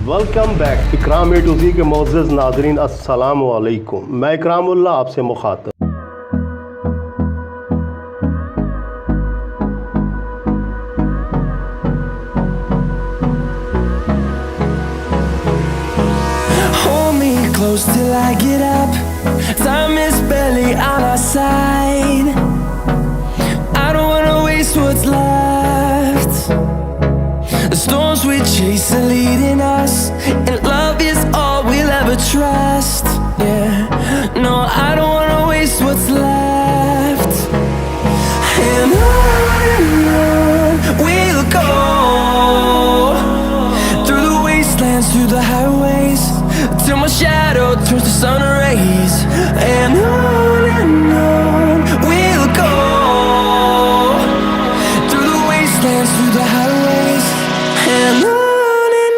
Welcome back. इकराम a2z के मोअज़्ज़ज़ नाज़रीन, अस्सलामु अलैकुम। मैं इकराम उल्लाह आपसे मुखातब। Hold me close till I get up. Time is barely on our side. I don't wanna waste what's left. The storms we chase are leading us, and love is all we'll ever trust. Yeah, no, I don't wanna waste what's left. And on we'll go, through the wastelands, through the highways, till my shadow turns to sun rays. And on we'll go, through the wastelands, through the highways, and on we'll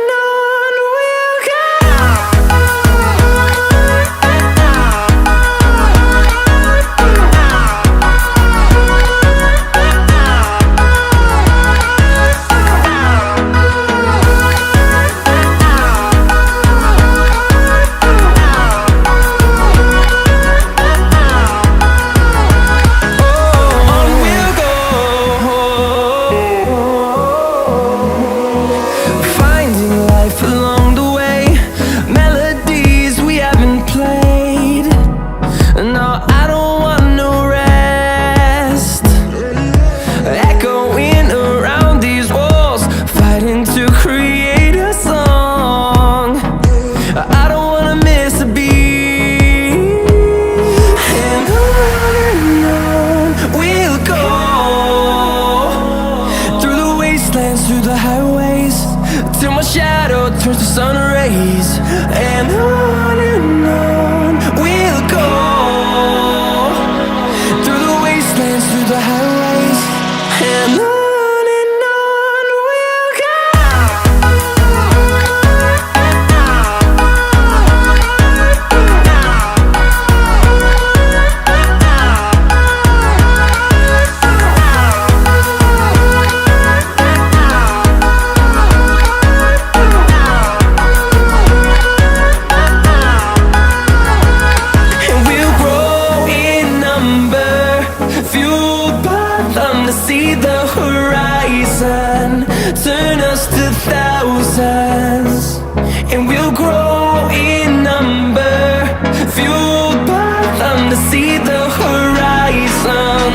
go. Through the highways, till my shadow turns to sun rays. And on we'll go, through the wastelands, through the highways, and on we'll go. See the horizon, turn us to thousands, and we'll grow in number, fueled by them. To see the horizon,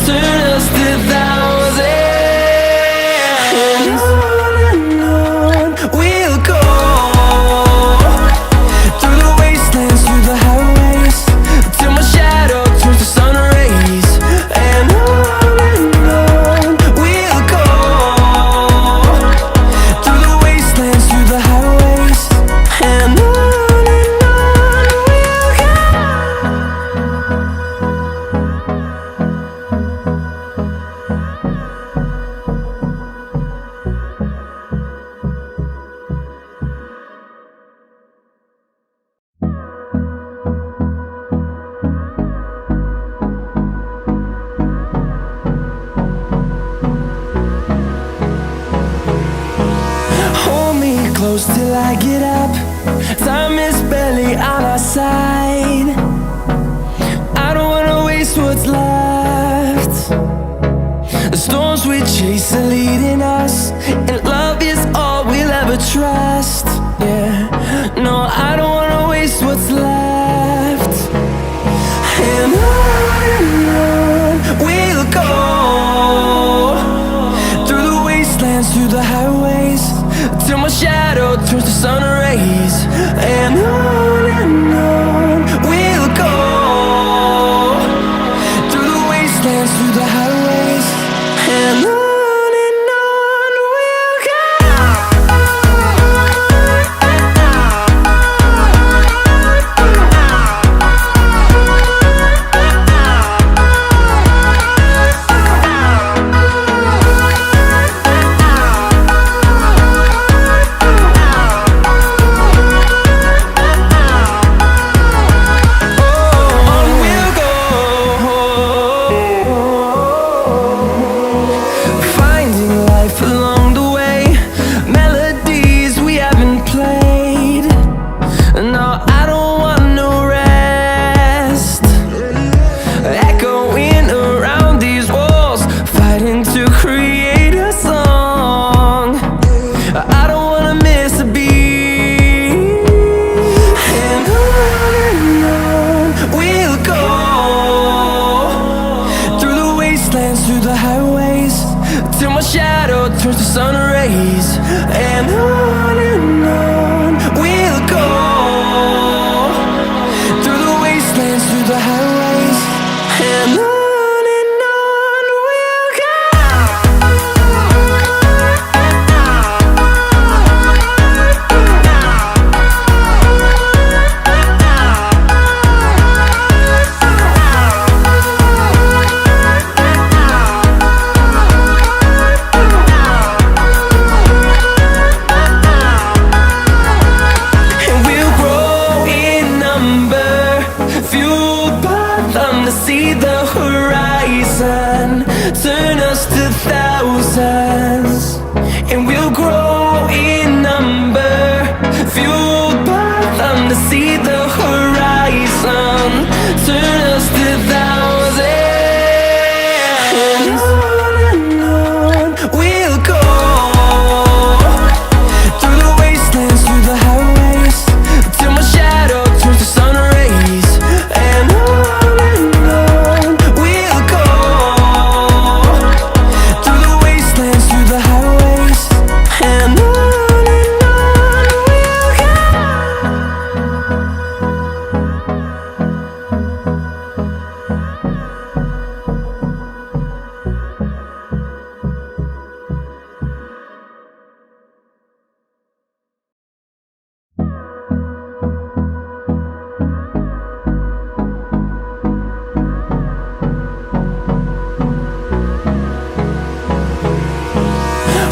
turn us to thousands, and on we'll go, through the wastelands, through the highways, till my shadow turns to sun rays. And close till I get up. Time is barely on our side. I don't wanna waste what's left. The storms we chase are leading us, and love is all we'll ever trust. Yeah, no, I don't wanna waste what's left. And on we'll go, through the wastelands, through the highways, till my shadow turns to sun rays. And on we'll go, through the wastelands, through the highways, and on we'll go. we'll grow in number, fueled by them to see the horizon, turn us to thousands. And on we'll go, through the wastelands, through the highways, till my shadow turns to sun rays. And on we'll go, through the wastelands, through the highways. And on we'll go.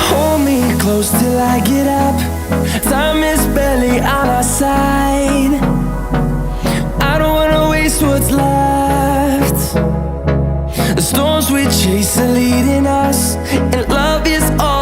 Hold me close till I get up. Time is barely on our side. I don't wanna waste what's left. The storms we chase are leading us, and love is all